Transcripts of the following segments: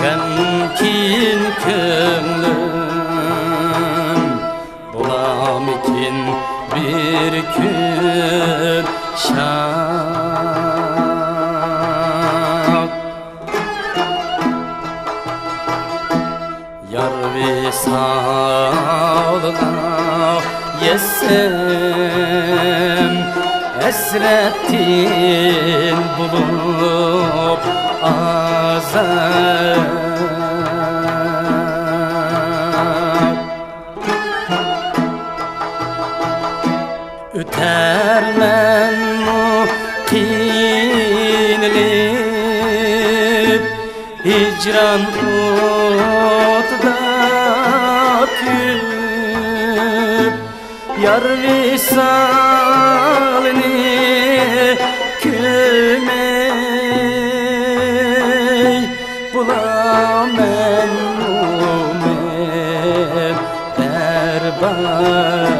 G'amgin ko'nglim bo'lamikin bir kun shod. Yar visolga yetsem hasretin bulup azap. Ötermen mukinlip hicran otda küp, yar visalini külmey bulamen mumen berbat.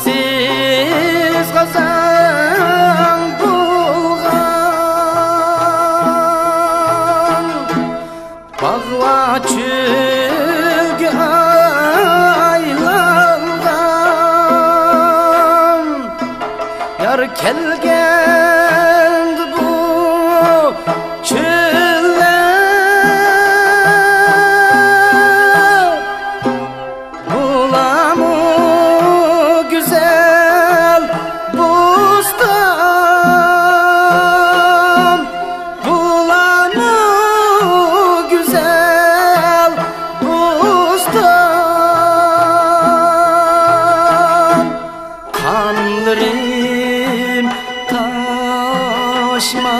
Vakitsiz kazan bulgan, bağla çölge aylangan, yar kelgendi bu çölle. Kanlarım taşma